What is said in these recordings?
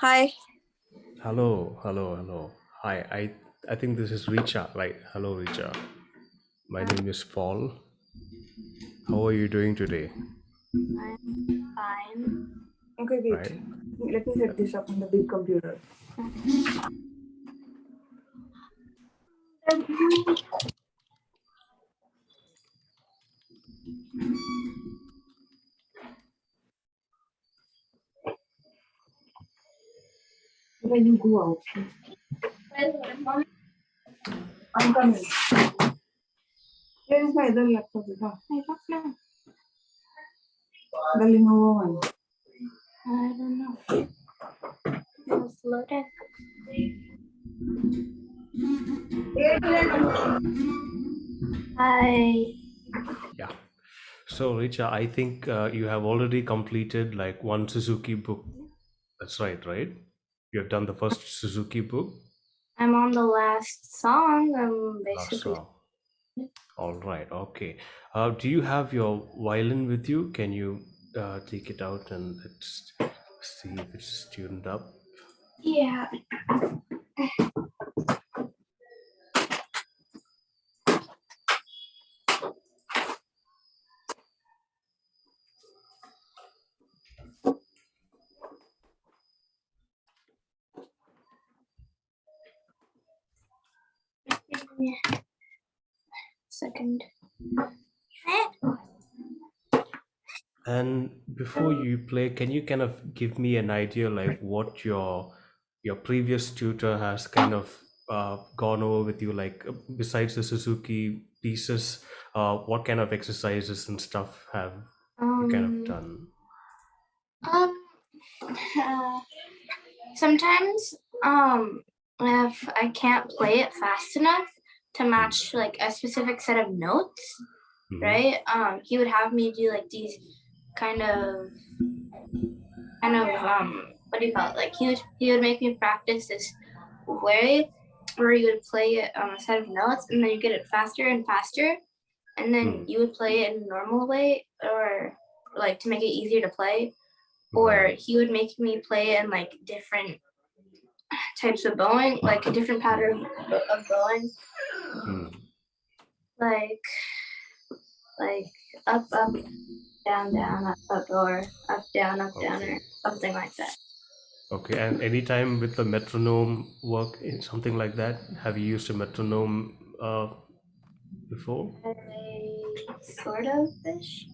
Hi. Hello, hello, hello. Hi, I think this is Richa, right? Hello, Richa. My I'm name is Paul. How are you doing today? fine. Okay, wait. Right? Let me set this up on the big computer. When you go out, I'm coming. Where is my other laptop? I don't know. The Lenovo one. I don't know. It's loaded. Hi. Yeah. So, Richa, I think you have already completed like one Suzuki book. That's right, right? You have done the first Suzuki book. I'm on the last song. I'm Last basically. song. All right. Okay. Do you have your violin with you? Can you take it out and let's see if it's tuned up? Yeah. Second. And before you play, can you kind of give me an idea like what your previous tutor has kind of gone over with you, like besides the Suzuki pieces, what kind of exercises and stuff have you kind of Um. done? Um. Sometimes, um, if I can't play it fast enough to Hmm. match like a specific set of notes, Hmm. right? He would have me do like these kind of what do you call it? Like he would make me practice this way where you would play it on a set of notes and then you get it faster and faster and then Hmm. you would play it in a normal way or like to make it easier to play or Hmm. he would make me play it in like different types of bowing, like a different Hmm. pattern of bowing, Hmm. like like up down down up or up down or Okay. something like that. Okay. And anytime with the metronome work, something like that, have you used a metronome before? Sort of ish.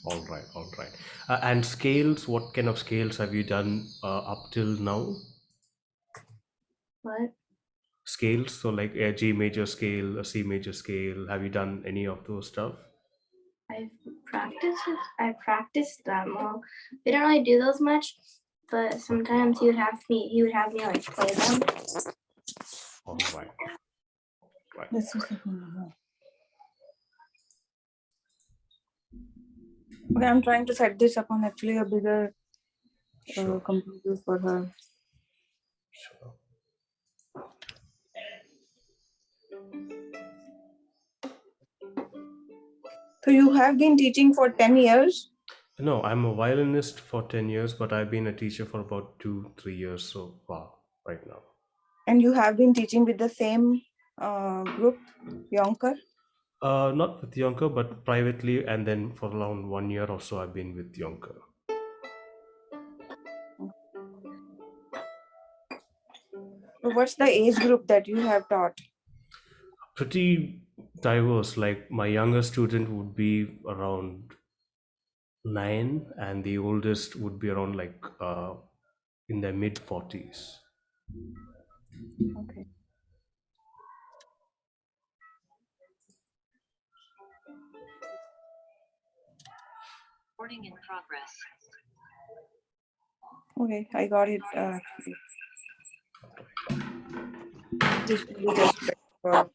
All right, all right. And scales, what kind of scales have you done up till now? What Scales, so like a G major scale, a C major scale. Have you done any of those stuff? I've I practiced them. Well, we don't really do those much, but Okay, sometimes he would have me like play them. all right, right, This is right. okay. I'm trying to set this up on actually a bigger Sure, computer for her. sure. So you have been teaching for 10 years, No, I'm a violinist for 10 years, but I've been a teacher for about 2, 3 years so far right now. and you have been teaching with the same group, Younker. Not with Younker, but privately, and then for around 1 year or so, I've been with Younker. So what's the age group that you have taught? Pretty diverse. Like my younger student would be around 9, and the oldest would be around like in their mid 40s. Okay. Okay, I got it. This will be just for.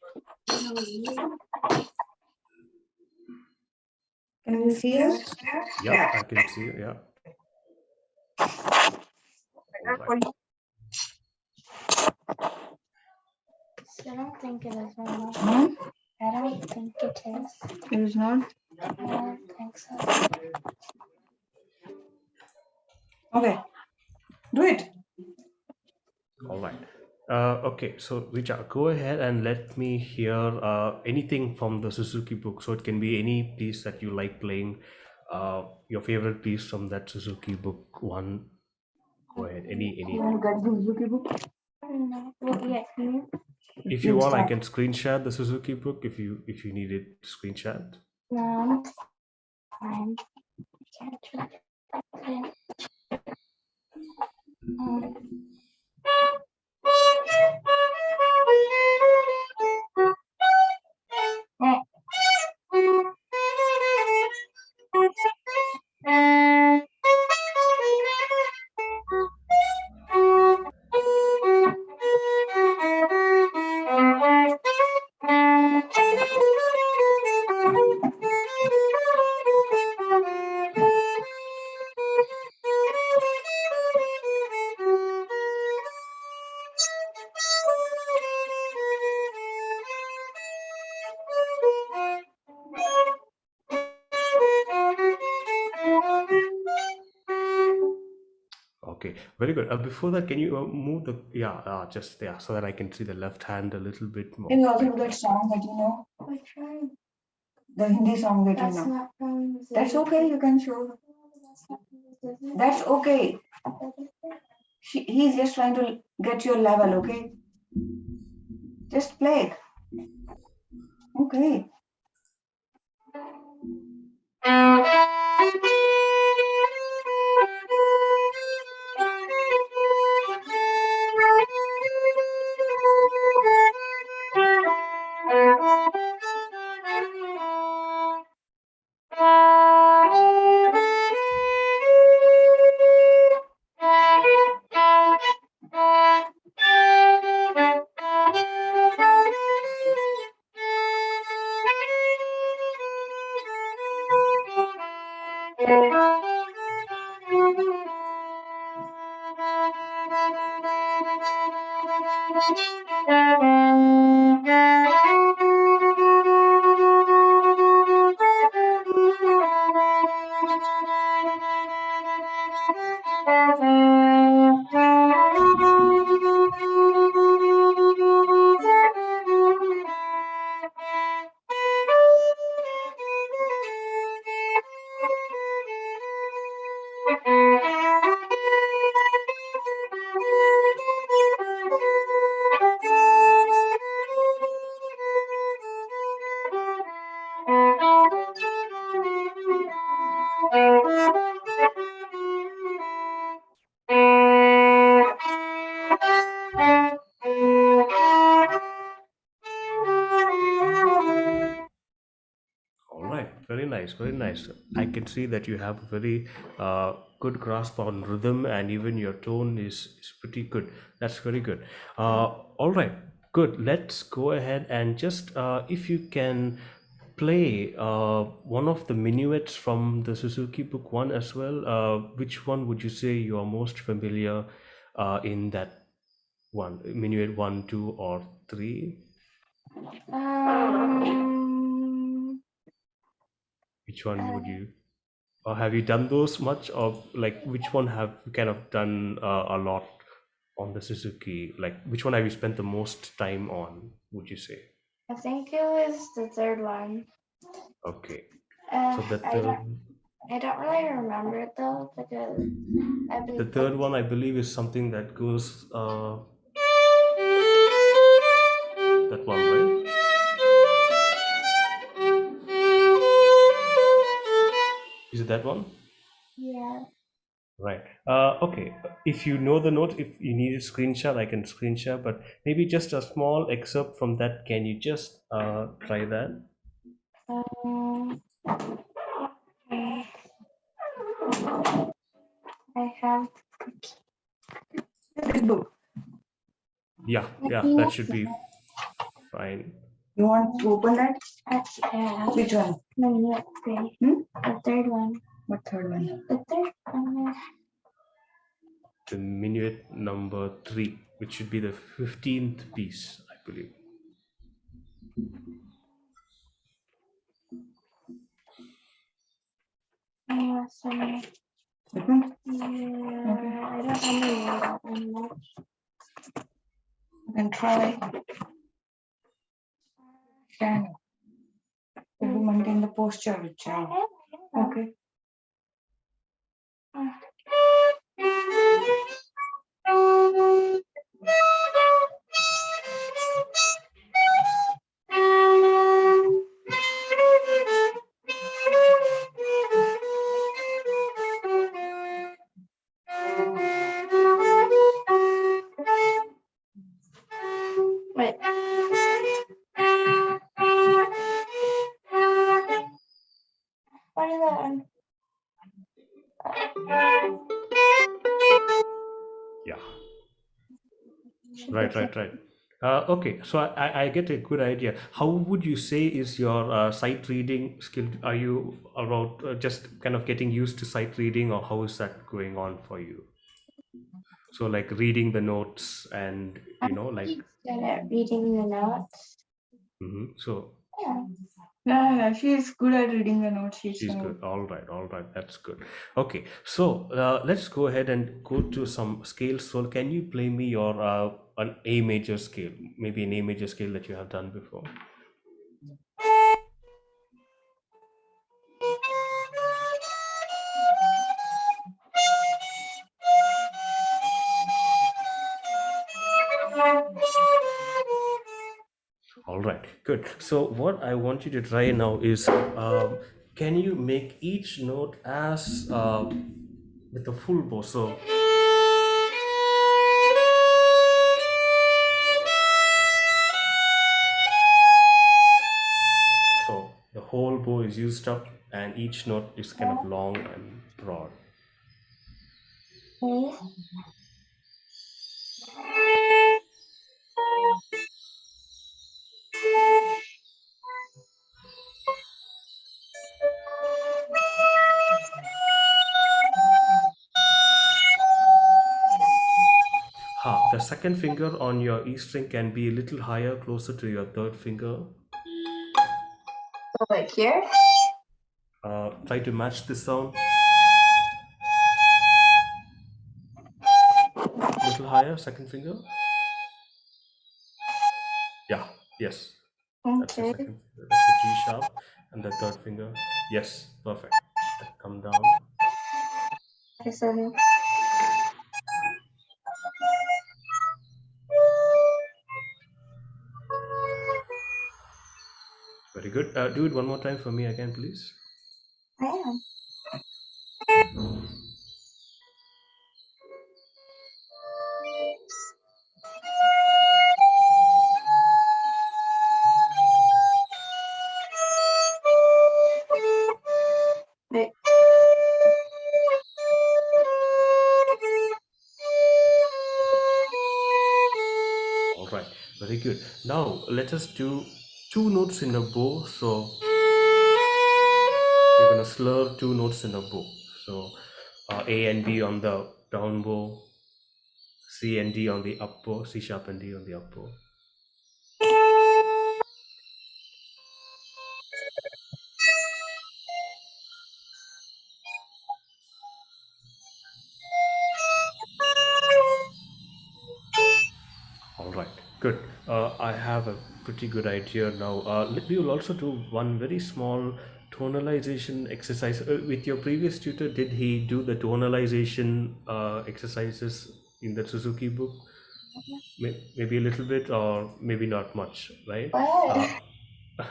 Can you see us? Yeah, I can see. Yeah, all Better right. for you. I don't think it is right now. I don't think it is. It is not? I don't think so. Okay, do it. All right. Okay, so Richa, go ahead and let me hear anything from the Suzuki book. So it can be any piece that you like playing, your favorite piece from that Suzuki book one. Go ahead, You anything. want to get the Suzuki book? No. Well, yeah. If you Please want, I start. can screen share the Suzuki book if you need it to screen share. No, I'm fine. Okay, very good. Before that, can you move the just so that I can see the left hand a little bit Can more. you also do Thank you. that song that you know? Which one? The Hindi song that That's you know. not from That's okay, you can show. That's okay. He's just trying to get your level, okay? Just play it. Okay. All right, very nice, very nice. I can see that you have a very good grasp on rhythm, and even your tone is pretty good. That's very good. All right, good. Let's go ahead and just if you can play one of the minuets from the Suzuki Book One as well. Which one would you say you are most familiar in that one? Minuet one, two, or three? Um, Which one would you? Or have you done those much, or like which one have you kind of done a lot on the Suzuki? Like which one have you spent the most time on? Would you say? I think it was the third one. Okay, Uh, so I don't, I don't really remember it though because I've the been like, third one I believe is something that goes that one, right? Is it that one? yeah. Right. Okay. If you know the note, if you need a screenshot, I can screenshot. But maybe just a small excerpt from that. Can you just try that? Um, I have. This book. Yeah, yeah, that should be fine. You want to open that? Yeah. Which one? No, not three. The third one. What third one? The third one. The minuet number three, which should be the 15th piece, I believe. Sorry. That one? Yeah, I don't remember that one much. try. Stand. Will you maintain the posture, Richa? Okay. Wait. What is that? Yeah. Right. Okay, so I get a good idea. How would you say is your sight reading skill? Are you about just kind of getting used to sight reading, or how is that going on for you? So like reading the notes and like Good at reading the notes. so Yeah. Yeah, she's good at reading the notes. she's good. All right, that's good. Okay, so let's go ahead and go to some scales. So can you play me your an A major scale, maybe an A major scale that you have done before? All right, good. So what I want you to try now is, can you make each note as with a full bow? So the whole bow is used up, and each note is kind of long and broad. The second finger on your E string can be a little higher, closer to your third finger. Like here? Try to match the sound. Little higher, second finger. Yeah, yes. That's your Okay. second finger. That's the G sharp. And the third finger. Yes, perfect. And come down. Okay, so Very good. Do it one more time for me again, please. I am. Wait. All right, very good. Now let us do two notes in a bow. So we're gonna slur two notes in a bow. So A and B on the down bow, C and D on the up bow, C sharp and D on the up bow. All right, good. I have a pretty good idea now. We will also do one very small tonalization exercise. With your previous tutor, did he do the tonalization exercises in the Suzuki book? Maybe a little bit, or maybe not much, right? What?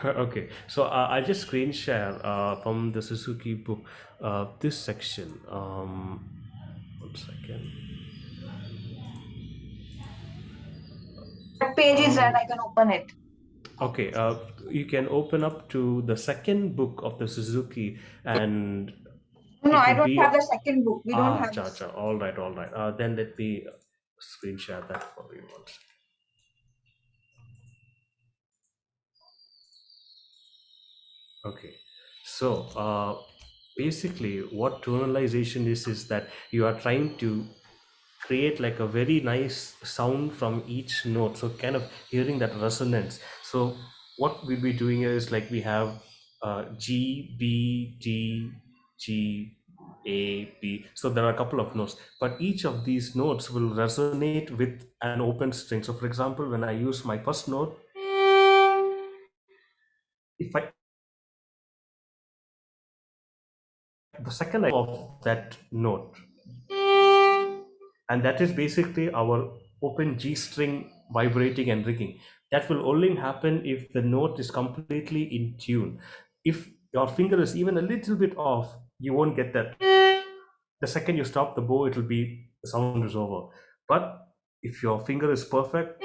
Okay, so I'll just screen share from the Suzuki book this section. 1 second. What page is that? I can open it. Okay, you can open up to the second book of the Suzuki, and No, it I would don't be have the second book. We don't have cha this. cha. All right, all right. Then let me screen share that for you once. Okay, so basically, what tonalization is that you are trying to create like a very nice sound from each note, so kind of hearing that resonance. So what we'll be doing is like we have G B D G A, B. So there are a couple of notes, but each of these notes will resonate with an open string. So, for example, when I use my first note, if I the second of that note, and that is basically our open G string vibrating and ringing. That will only happen if the note is completely in tune. If your finger is even a little bit off, you won't get that. The second you stop the bow, it'll be the sound is over. But if your finger is perfect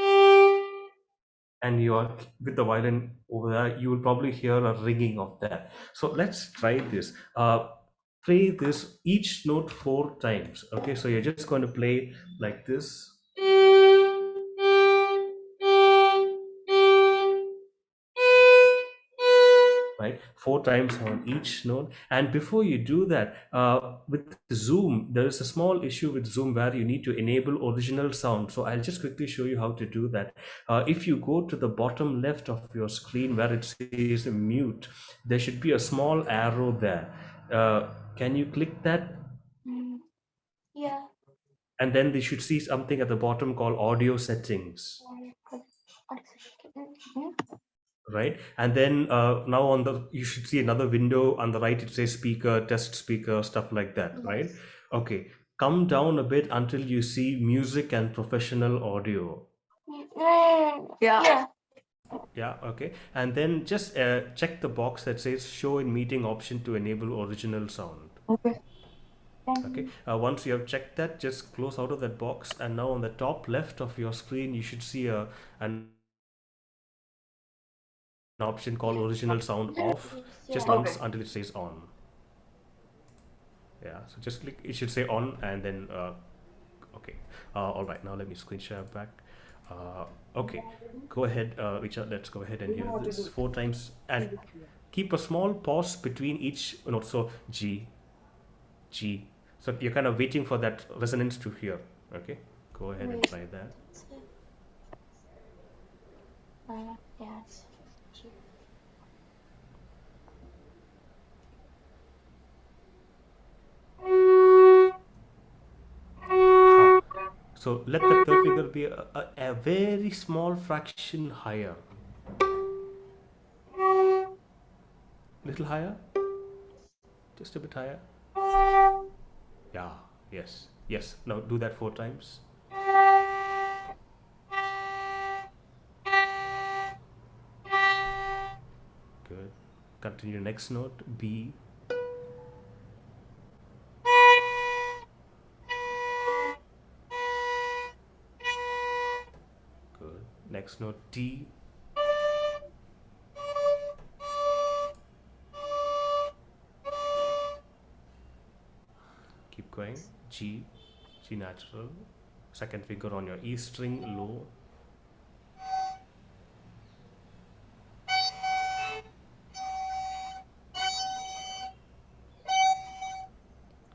and you are with the violin over there, you will probably hear a ringing of that. So let's try this. Play this each note 4 times. Okay, so you're just going to play like this, right? 4 times on each note. And before you do that, with Zoom, there is a small issue with Zoom where you need to enable original sound. So I'll just quickly show you how to do that. If you go to the bottom left of your screen where it says mute, there should be a small arrow there. Can you click that? Yeah. And then they should see something at the bottom called audio settings, right? And then now on the you should see another window on the right. It says speaker, test speaker, stuff like that, right? Okay, come down a bit until you see music and professional audio. Yeah. Yeah, okay. And then just check the box that says show in meeting option to enable original sound. Okay. Okay, once you have checked that, just close out of that box, and now on the top left of your screen you should see an option called original sound off. Just once until it says on. Okay. Yeah, so just click, it should say on, and then okay. All right, now let me screen share back. Okay, go ahead, Richard, let's go ahead and hear this 4 times, and keep a small pause between each note. So G, G. So you're kind of waiting for that resonance to hear. Okay, go ahead and try that. Yes. So let the third finger be a very small fraction higher. Little higher? Just a bit higher? Yeah, yes, yes. Now do that 4 times. Good. Continue next note, B. Good. Next note, D. Keep going. G, G natural. Second finger on your E string, low.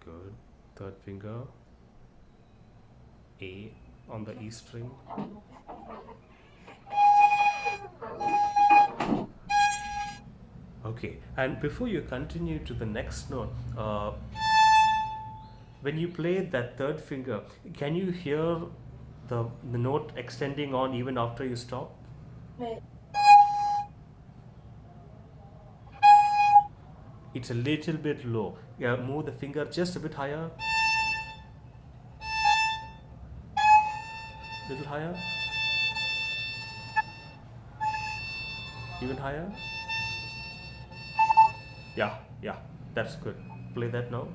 Good. Third finger, A on the E string. Okay, and before you continue to the next note, when you play that third finger, can you hear the note extending on even after you stop? It's a little bit low. Yeah, move the finger just a bit higher. Little higher. Even higher. Yeah, yeah, that's good. Play that now.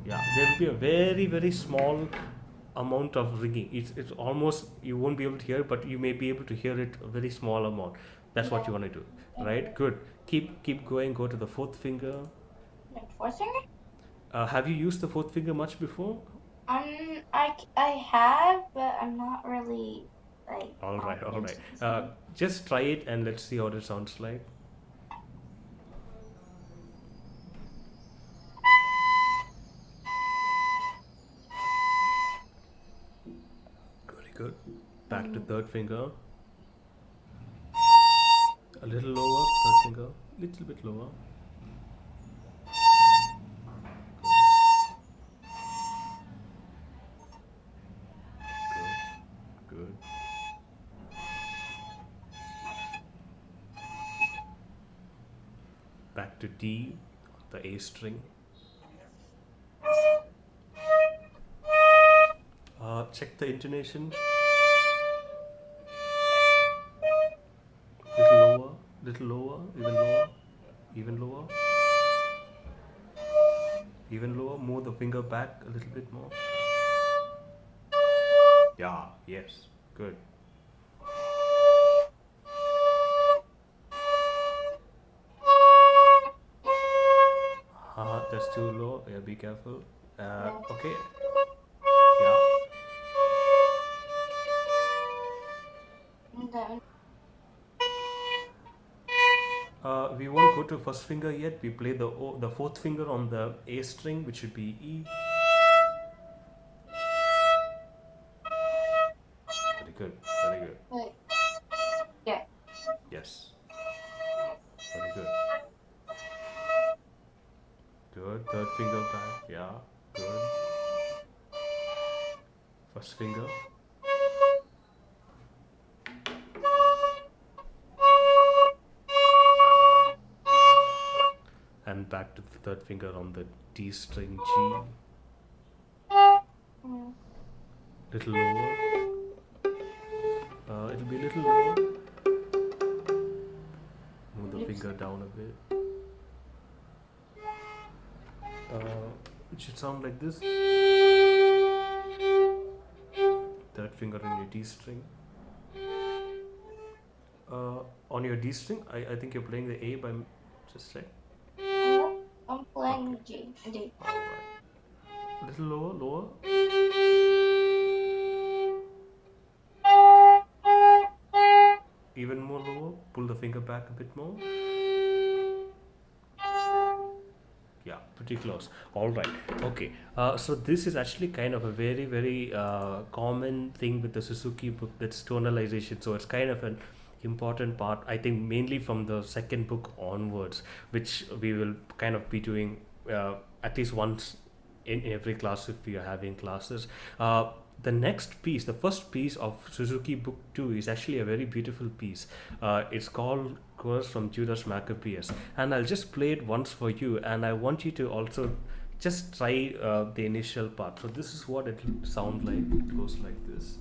Yeah, there will be a very, very small amount of ringing. It's almost you won't be able to hear, but you may be able to hear it a very small amount. That's what you want to do, right? Good. Keep going. Go to the fourth finger. Fourth finger? Have you used the fourth finger much before? I have, but I'm not really like. All right, all right. Just try it and let's see how it sounds like. Very good. Back to third finger. A little lower, third finger. Little bit lower. Good. Good. Back to D, the A string. Check the intonation. Little lower, even lower, even lower. Move the finger back a little bit more. Yeah, yes, good. That's too low. Yeah, be careful. Okay. Yeah. We won't go to first finger yet. We play the fourth finger on the A string, which should be E. Very good. Very good. Yeah. Yes. Very good. Good. Third finger back. Yeah. Good. First finger. And back to the third finger on the D string G. Little lower. It'll be a little lower. Move the finger down a bit. It should sound like this. Third finger on your D string. On your D string, I think you're playing the A by just check. I'm playing G. D. Alright. Little lower, lower. Even more lower. Pull the finger back a bit more. Yeah, pretty close. All right. Okay. So this is actually kind of a very, very common thing with the Suzuki book. That's tonalization. So it's kind of an important part. I think mainly from the second book onwards, which we will kind of be doing at least once in every class if we are having classes. The next piece, the first piece of Suzuki Book 2 is actually a very beautiful piece. It's called Curse from Judas Maccabeus. And I'll just play it once for you, and I want you to also just try the initial part. So this is what it sounds like. It goes like this.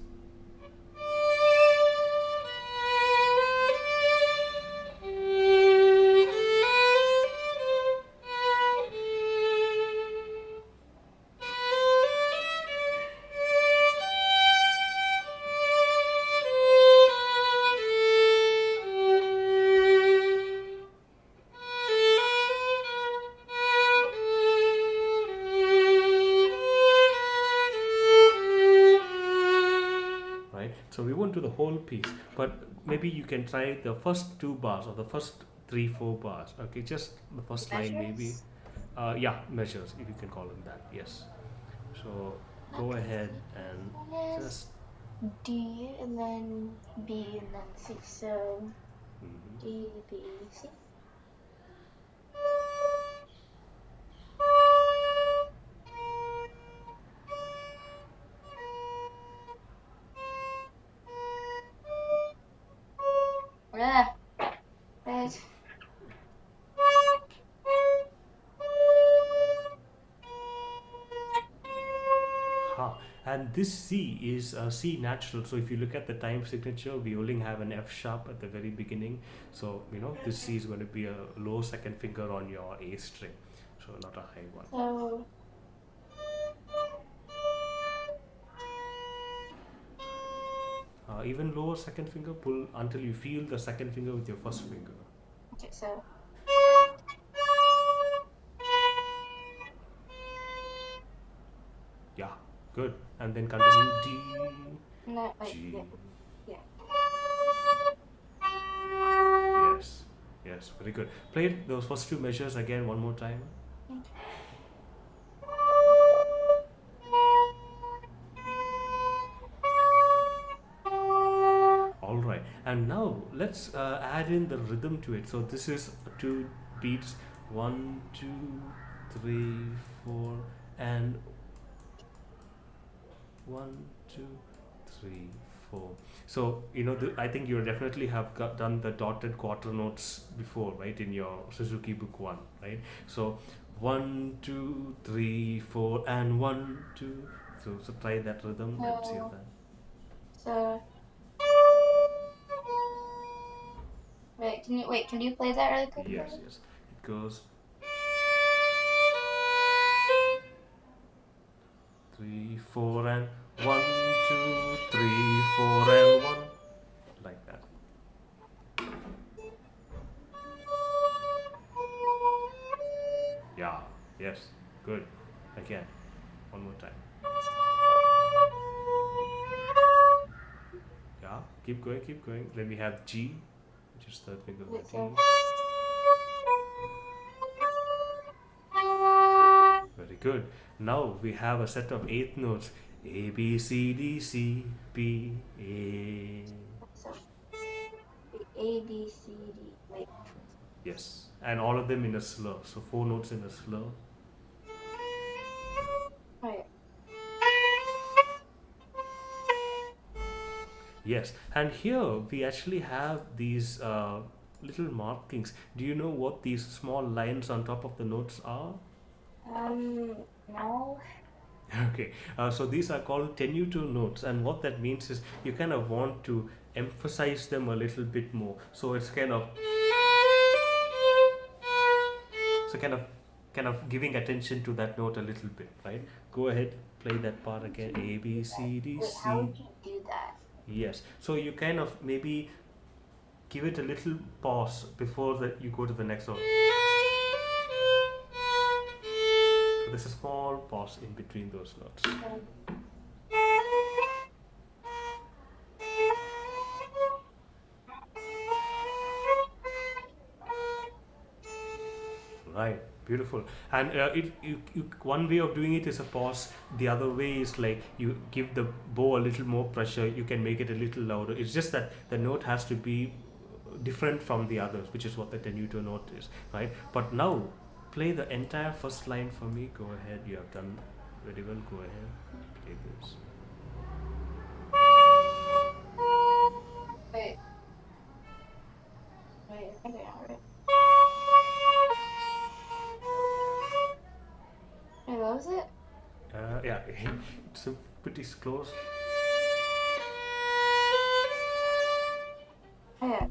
Right, so we won't do the whole piece, but maybe you can try the first two bars or the first 3-4 bars. Okay, just the first line maybe. Yeah, measures, if you can call them that. Yes, so go ahead and just D and then B and then C. So D, B, C. Yeah. Right. and this C is C natural. So if you look at the time signature, we only have an F sharp at the very beginning. So this C is going to be a low second finger on your A string, so not a high one. So Even lower second finger, pull until you feel the second finger with your first finger. okay, so Yeah, good. And then continue D, no, wait, G. yeah. Yes, yes, very good. Play those first two measures again one more time. All right, and now let's add in the rhythm to it. So this is two beats. 1, 2, 3, 4, and 1, 2, 3, 4. So I think you definitely have done the dotted quarter notes before, right, in your Suzuki Book 1, right? So 1, 2, 3, 4, and 1, 2. So try that rhythm. Let's hear that. So can you play that really quick? Yes, yes. It goes 3, 4, and 1, 2, 3, 4, and 1, like that. Yeah, yes, good. Again, one more time. Yeah, keep going, keep going. Then we have G, which is third finger of the D. Very good. Now we have a set of eighth notes: A, B, C, D, C, B, A. So A B C D. Wait. Yes, and all of them in a slur. So 4 notes in a slur. Right. Yes, and here we actually have these little markings. Do you know what these small lines on top of the notes are? No. Okay, so these are called tenuto notes, and what that means is you kind of want to emphasize them a little bit more. So it's kind of giving attention to that note a little bit, right? Go ahead, play that part again. A B C D Wait, how C. would you do that? Yes, so you kind of maybe give it a little pause before that you go to the next note. So there's a small pause in between those notes. Right, beautiful. And one way of doing it is a pause. The other way is like you give the bow a little more pressure. You can make it a little louder. It's just that the note has to be different from the others, which is what the tenuto note is, right? But now, play the entire first line for me. Go ahead. You have done very well. Go ahead. Play this. Wait. Wait, I think I got it. Wait, what was it? Yeah, it's pretty close. Oh, yeah.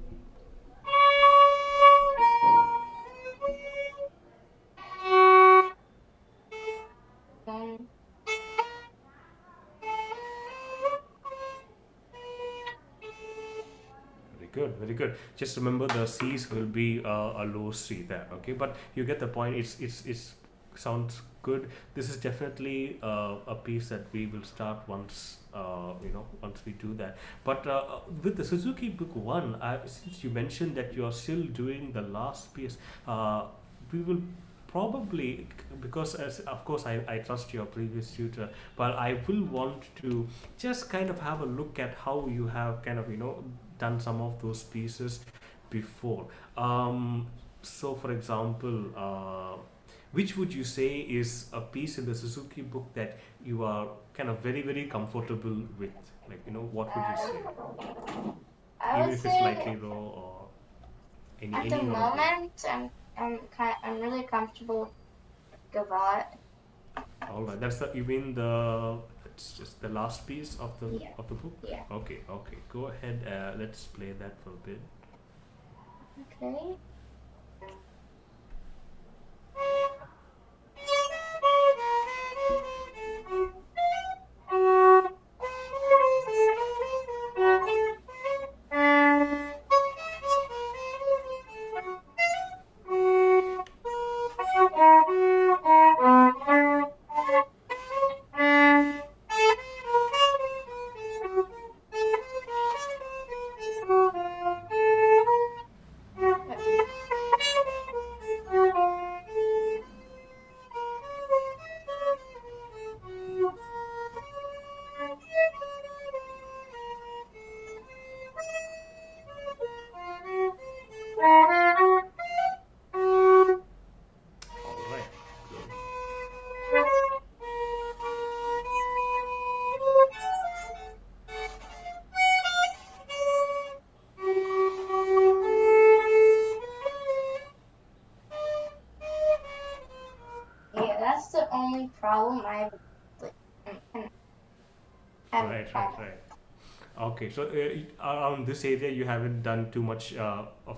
Um, Very good, very good. Just remember the C's will be a low C there, okay? But you get the point. It's sounds good. This is definitely a piece that we will start once once we do that. But with the Suzuki Book 1, since you mentioned that you are still doing the last piece, we will probably, because as of course I trust your previous tutor, but I will want to just kind of have a look at how you have kind of done some of those pieces before. So for example, which would you say is a piece in the Suzuki book that you are kind of very very comfortable with, like what would you say, I even would if it's say slightly raw or at the any one of those? moment I'm really comfortable with Gavat. All right, that's the, you mean the, it's just the last piece Yeah. of the book? Yeah. Okay, go ahead. Let's play that for a bit. Okay. That's the only problem I haven't Right, found. right. Okay, so around this area, you haven't done too much of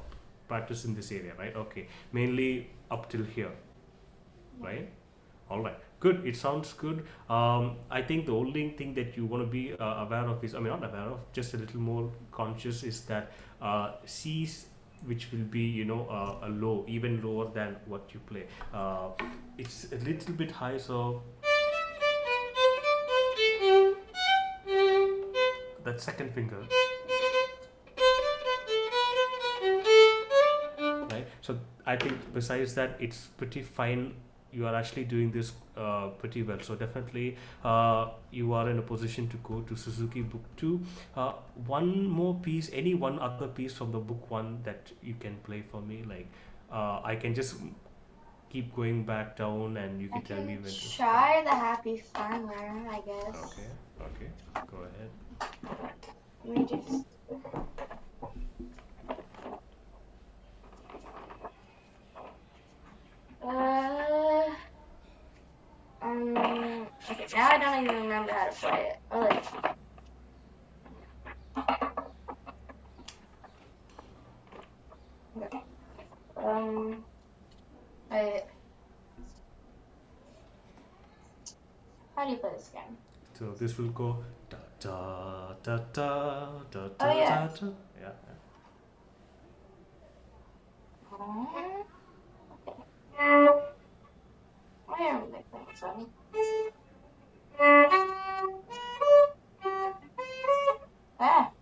practice in this area, right? Okay, mainly up till here, right? All right, good. It sounds good. I think the only thing that you want to be aware of is, I mean, not aware of, just a little more conscious is that C's, which will be, a low, even lower than what you play. It's a little bit high, so that second finger, right? So I think besides that, it's pretty fine. You are actually doing this pretty well. So definitely, you are in a position to go to Suzuki Book 2. One more piece, any one other piece from the Book 1 that you can play for me? Like, I can just keep going back down and you I can tell me can when to stop. try the Happy Farmer, I guess. Okay, go ahead. Let me just. Okay, now I don't even remember how to play it. Oh, like, okay. I, how do you play this game? So this will go da da da da da Oh, da yeah. da da. Yeah. Why aren't they playing this one? Ah.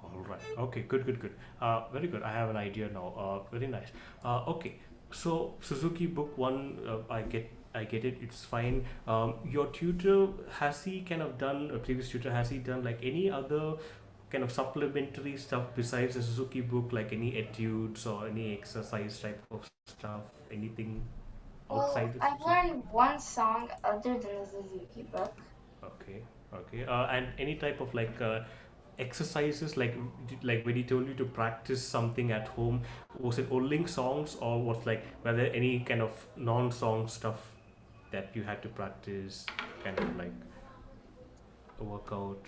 All right. Okay. Good. Good. Good. Very good. I have an idea now. Very nice. Okay. So Suzuki Book One, I get. I get it. It's fine. Your tutor, has he kind of done, a previous tutor, has he done like any other kind of supplementary stuff besides the Suzuki book, like any etudes or any exercise type of stuff? Anything Well, outside the I've Suzuki? learned one song other than the Suzuki book. Okay. Okay. And any type of like exercises, like when he told you to practice something at home, was it only songs or was like, were there any kind of non-song stuff that you had to practice, kind of like a workout,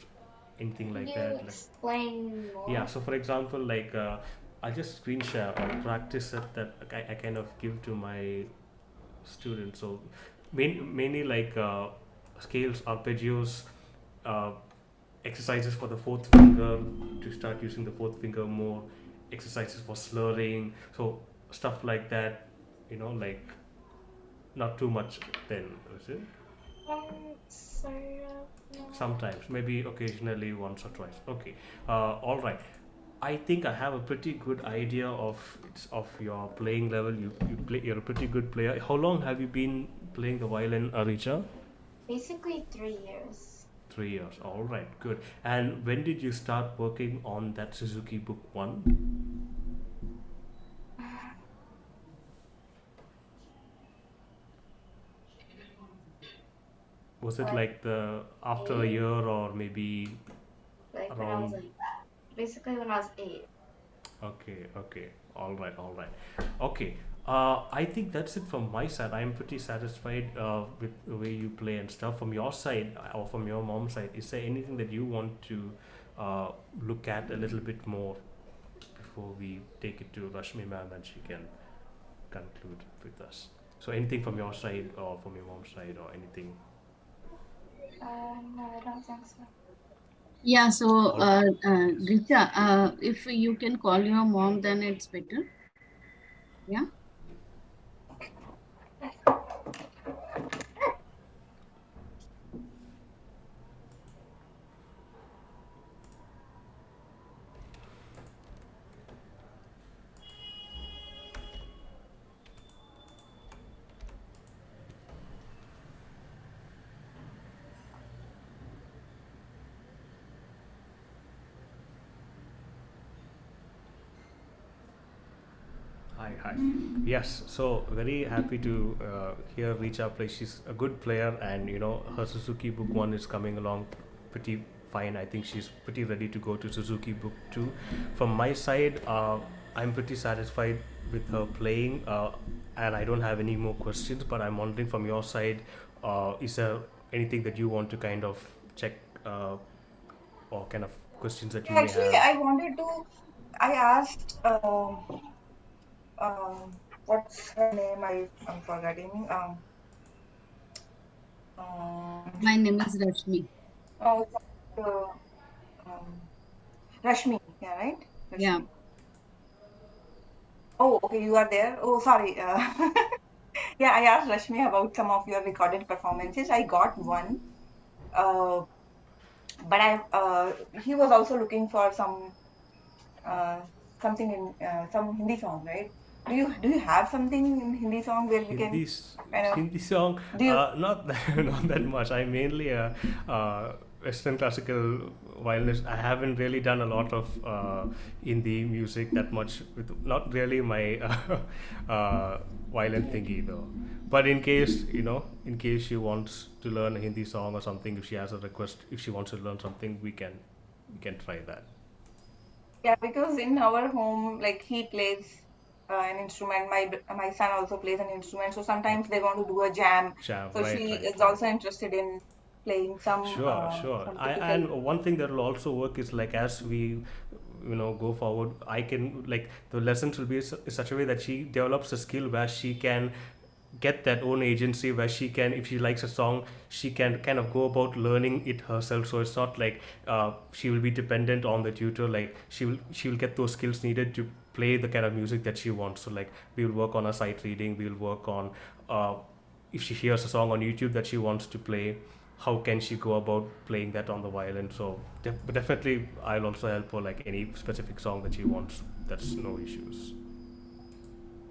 anything Could like you that? Like, explain more? yeah. So for example, like I just screen share or practice set that I kind of give to my students. So mainly like scales, arpeggios, uh, exercises for the fourth finger, to start using the fourth finger more, exercises for slurring, so stuff like that, like not too much then, is it? Sort of, no. Sometimes, maybe occasionally, once or twice. Okay. All right. I think I have a pretty good idea of your playing level. You're a pretty good player. How long have you been playing the violin, Aricha? Basically 3 years. 3 years. All right, good. And when did you start working on that Suzuki Book One? Was it Like like the after a 8, year or maybe like when I was around? like that. Basically when I was 8. Okay, okay. All right, all right. Okay. I think that's it from my side. I'm pretty satisfied with the way you play and stuff. From your side or from your mom's side, is there anything that you want to look at a little bit more before we take it to Rashmi ma'am and she can conclude with us? So anything from your side or from your mom's side or anything? No, I don't think so. Yeah, so All right. Yes. Richa, if you can call your mom, then it's better. Yeah. Hi, hi. Yes, so very happy to hear Richa play. She's a good player, and her Suzuki Book One is coming along pretty fine. I think she's pretty ready to go to Suzuki Book Two. From my side, I'm pretty satisfied with her playing, and I don't have any more questions. But I'm wondering from your side, is there anything that you want to kind of check, or kind of questions that you Yeah, may actually, have? I wanted to. I asked. What's her name? I'm forgetting. Um, My name is Rashmi. oh, uh, um, Rashmi. Yeah, right. Yeah. Rashmi. Oh, okay. You are there. Oh, sorry. Yeah, I asked Rashmi about some of your recorded performances. I got one. Uh, but he was also looking for uh, something in some Hindi song, right? Do you have something in Hindi song where we can kind of Hindi song, do you? not that, not that much. I'm mainly a Western classical violinist. I haven't really done a lot of Hindi music that much. With not really my violin thingy though. But in case she wants to learn a Hindi song or something, if she has a request, if she wants to learn something, we can try that. Yeah, because in our home, like he plays an instrument. My son also plays an instrument. So sometimes Okay. they want to do a jam. Jam, So right, she right, is right. also interested in playing Sure, sure. some I typical. and one thing that will also work is like as we go forward, I can like the lessons will be in such a way that she develops a skill where she can get that own agency, where she can, if she likes a song, she can kind of go about learning it herself. So it's not like she will be dependent on the tutor. Like she will get those skills needed to play the kind of music that she wants. So like we will work on a sight reading, we will work on uh, if she hears a song on YouTube that she wants to play, how can she go about playing that on the violin? So definitely, I'll also help her like any specific song that she wants. That's no issues.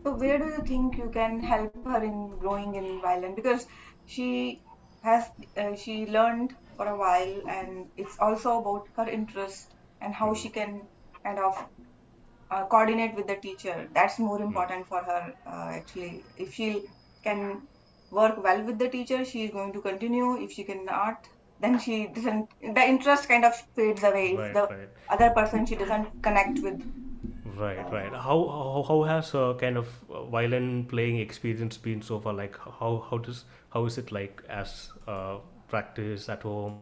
So where do you think you can help her in growing in violin? Because she has she learned for a while, and it's also about her interest and how she can kind of coordinate with the teacher. That's more important for her, actually. If she can work well with the teacher, she is going to continue. If she cannot, then she doesn't. The interest kind of fades away. If Right, the right. other person she doesn't connect with. Right, Uh, right. How has kind of violin playing experience been so far? Like how is it like as practice at home